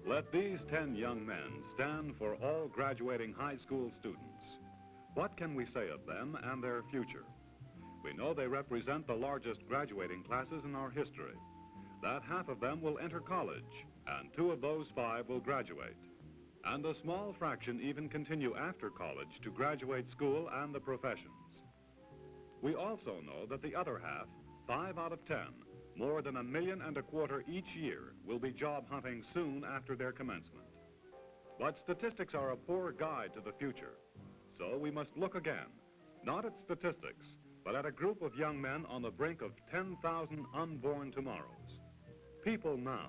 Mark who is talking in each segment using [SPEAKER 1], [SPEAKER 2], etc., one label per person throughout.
[SPEAKER 1] Let these 10 young men stand for all graduating high school students. What can we say of them and their future? We know they represent the largest graduating classes in our history. That half of them will enter college, and 2 of those 5 will graduate. And a small fraction even continue after college to graduate school and the professions. We also know that the other half, 5 out of 10, more than $1.25 million each year, will be job hunting soon after their commencement. But statistics are a poor guide to the future. So we must look again, not at statistics, but at a group of young men on the brink of 10,000 unborn tomorrows. People now.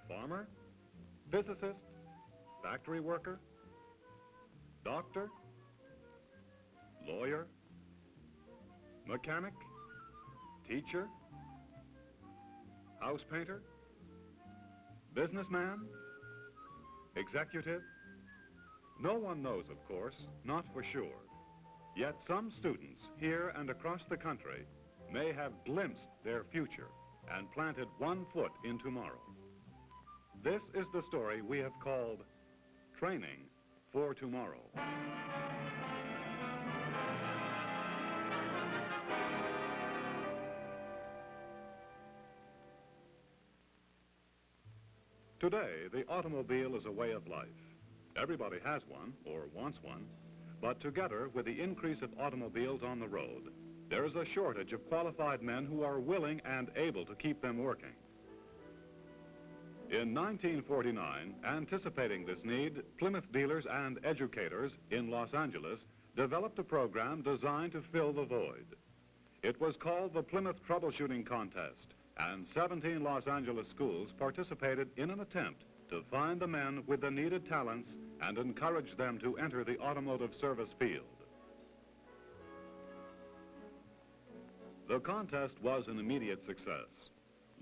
[SPEAKER 1] Farmer, physicist, factory worker, doctor, lawyer, mechanic, teacher, house painter, businessman, executive. No one knows, of course, not for sure. Yet some students here and across the country may have glimpsed their future and planted 1 foot in tomorrow. This is the story we have called Training for Tomorrow. Today, the automobile is a way of life. Everybody has one, or wants one, but together with the increase of automobiles on the road, there is a shortage of qualified men who are willing and able to keep them working. In 1949, anticipating this need, Plymouth dealers and educators in Los Angeles developed a program designed to fill the void. It was called the Plymouth Troubleshooting Contest, and 17 Los Angeles schools participated in an attempt to find the men with the needed talents and encourage them to enter the automotive service field. The contest was an immediate success.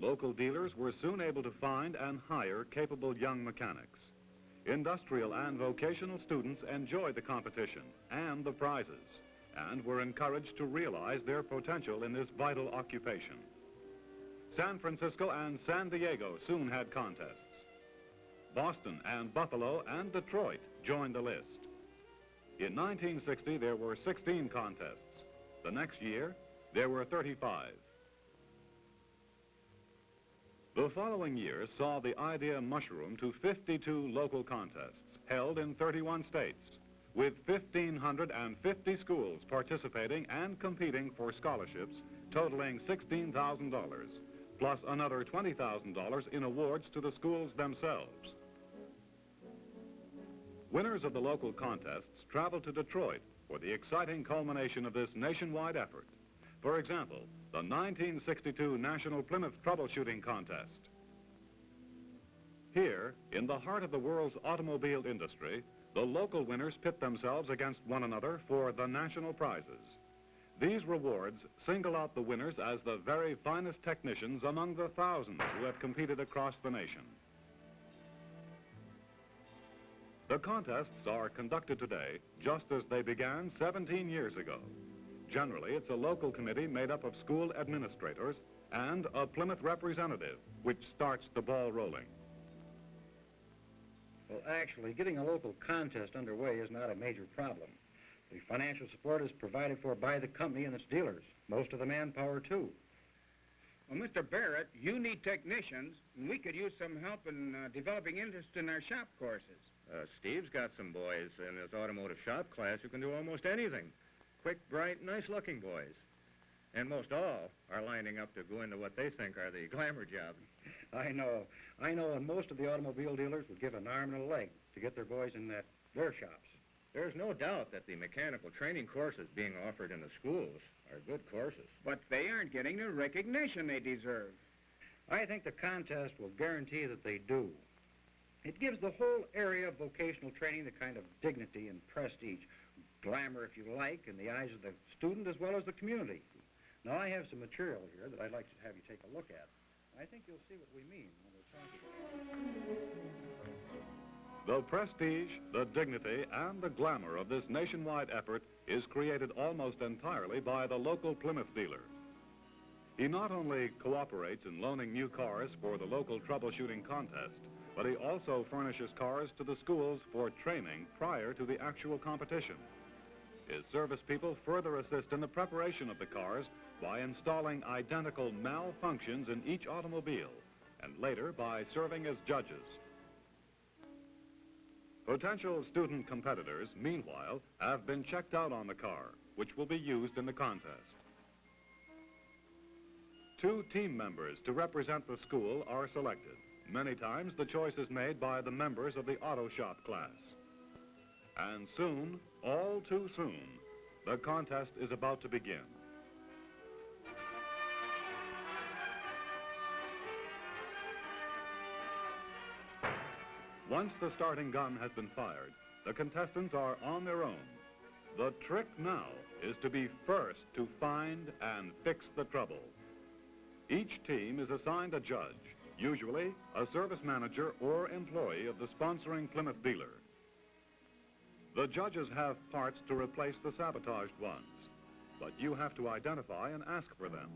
[SPEAKER 1] Local dealers were soon able to find and hire capable young mechanics. Industrial and vocational students enjoyed the competition and the prizes, and were encouraged to realize their potential in this vital occupation. San Francisco and San Diego soon had contests. Boston and Buffalo and Detroit joined the list. In 1960, there were 16 contests. The next year, there were 35. The following year saw the idea mushroom to 52 local contests held in 31 states, with 1,550 schools participating and competing for scholarships totaling $16,000, plus another $20,000 in awards to the schools themselves. Winners of the local contests traveled to Detroit for the exciting culmination of this nationwide effort. For example, the 1962 National Plymouth Troubleshooting Contest. Here, in the heart of the world's automobile industry, the local winners pit themselves against one another for the national prizes. These rewards single out the winners as the very finest technicians among the thousands who have competed across the nation. The contests are conducted today just as they began 17 years ago. Generally, it's a local committee made up of school administrators and a Plymouth representative, which starts the ball rolling.
[SPEAKER 2] Well, actually, getting a local contest underway is not a major problem. The financial support is provided for by the company and its dealers. Most of the manpower, too.
[SPEAKER 3] Well, Mr. Barrett, you need technicians, and we could use some help in developing interest in our shop courses.
[SPEAKER 4] Steve's got some boys in his automotive shop class who can do almost anything. Quick, bright, nice-looking boys. And most all are lining up to go into what they think are the glamour jobs.
[SPEAKER 2] I know, and most of the automobile dealers would give an arm and a leg to get their boys in their shops.
[SPEAKER 4] There's no doubt that the mechanical training courses being offered in the schools are good courses.
[SPEAKER 3] But they aren't getting the recognition they deserve.
[SPEAKER 2] I think the contest will guarantee that they do. It gives the whole area of vocational training the kind of dignity and prestige, glamour, if you like, in the eyes of the student as well as the community. Now, I have some material here that I'd like to have you take a look at. I think you'll see what we mean when we're talking.
[SPEAKER 1] The prestige, the dignity, and the glamour of this nationwide effort is created almost entirely by the local Plymouth dealer. He not only cooperates in loaning new cars for the local troubleshooting contest, but he also furnishes cars to the schools for training prior to the actual competition. His service people further assist in the preparation of the cars by installing identical malfunctions in each automobile, and later by serving as judges. Potential student competitors, meanwhile, have been checked out on the car, which will be used in the contest. 2 team members to represent the school are selected. Many times the choice is made by the members of the auto shop class. And soon, all too soon, the contest is about to begin. Once the starting gun has been fired, the contestants are on their own. The trick now is to be first to find and fix the trouble. Each team is assigned a judge, usually a service manager or employee of the sponsoring Plymouth dealer. The judges have parts to replace the sabotaged ones, but you have to identify and ask for them.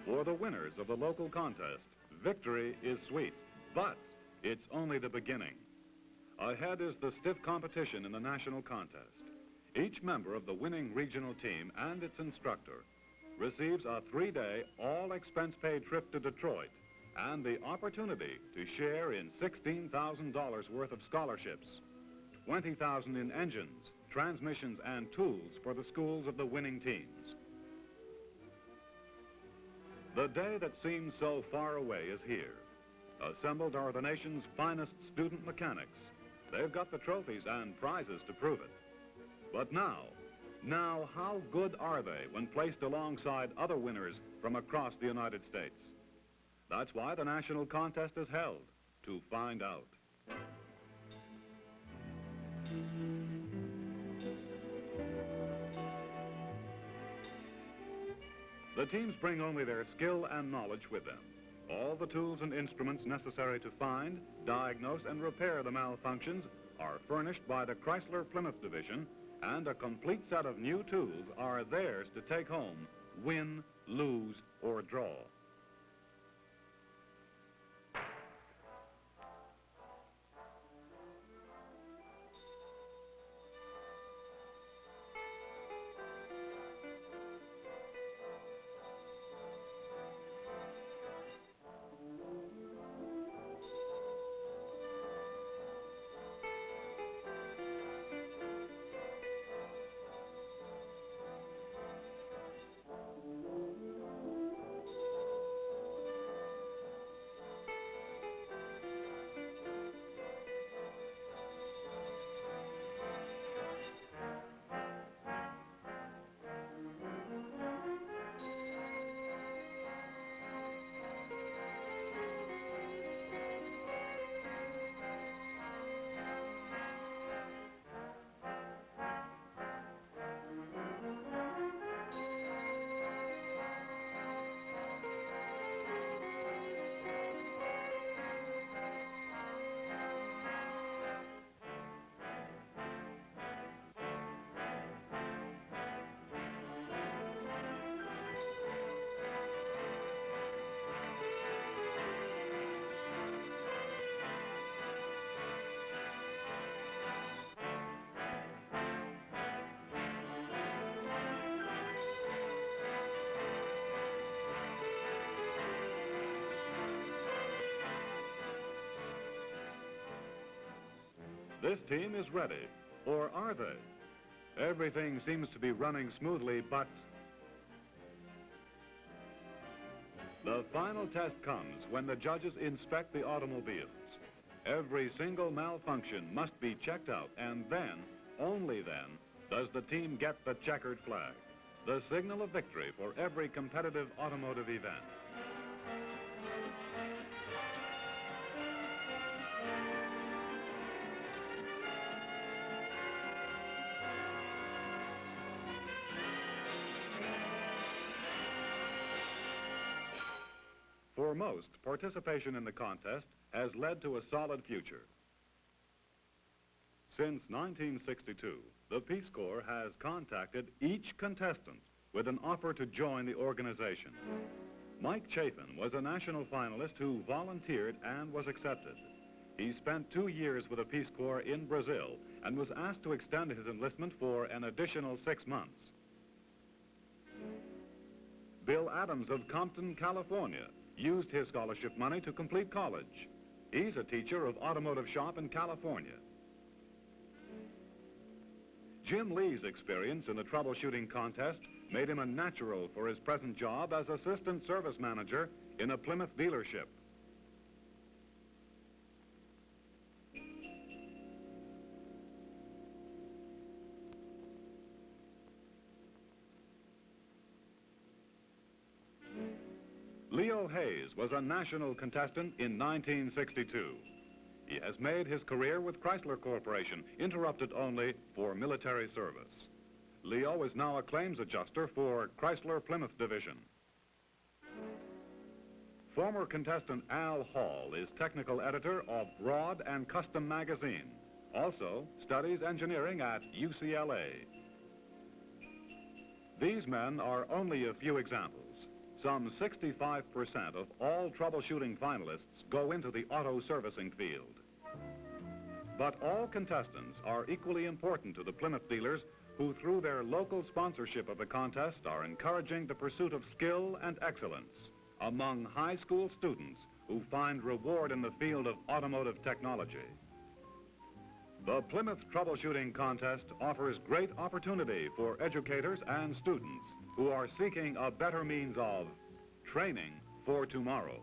[SPEAKER 1] For the winners of the local contest, victory is sweet, but it's only the beginning. Ahead is the stiff competition in the national contest. Each member of the winning regional team and its instructor receives a 3-day, all-expense-paid trip to Detroit and the opportunity to share in $16,000 worth of scholarships, $20,000 in engines, transmissions, and tools for the schools of the winning teams. The day that seems so far away is here. Assembled are the nation's finest student mechanics. They've got the trophies and prizes to prove it. But now, how good are they when placed alongside other winners from across the United States? That's why the national contest is held, to find out. The teams bring only their skill and knowledge with them. All the tools and instruments necessary to find, diagnose, and repair the malfunctions are furnished by the Chrysler Plymouth Division, and a complete set of new tools are theirs to take home, win, lose, or draw. This team is ready, or are they? Everything seems to be running smoothly, but the final test comes when the judges inspect the automobiles. Every single malfunction must be checked out, and then, only then, does the team get the checkered flag, the signal of victory for every competitive automotive event. For most, participation in the contest has led to a solid future. Since 1962, the Peace Corps has contacted each contestant with an offer to join the organization. Mike Chafin was a national finalist who volunteered and was accepted. He spent 2 years with the Peace Corps in Brazil and was asked to extend his enlistment for an additional 6 months. Bill Adams of Compton, California, used his scholarship money to complete college. He's a teacher of automotive shop in California. Jim Lee's experience in the troubleshooting contest made him a natural for his present job as assistant service manager in a Plymouth dealership. Leo Hayes was a national contestant in 1962. He has made his career with Chrysler Corporation, interrupted only for military service. Leo is now a claims adjuster for Chrysler Plymouth Division. Former contestant Al Hall is technical editor of Broad and Custom magazine. Also studies engineering at UCLA. These men are only a few examples. Some 65% of all troubleshooting finalists go into the auto servicing field. But all contestants are equally important to the Plymouth dealers who, through their local sponsorship of the contest, are encouraging the pursuit of skill and excellence among high school students who find reward in the field of automotive technology. The Plymouth Troubleshooting Contest offers great opportunity for educators and students who are seeking a better means of training for tomorrow.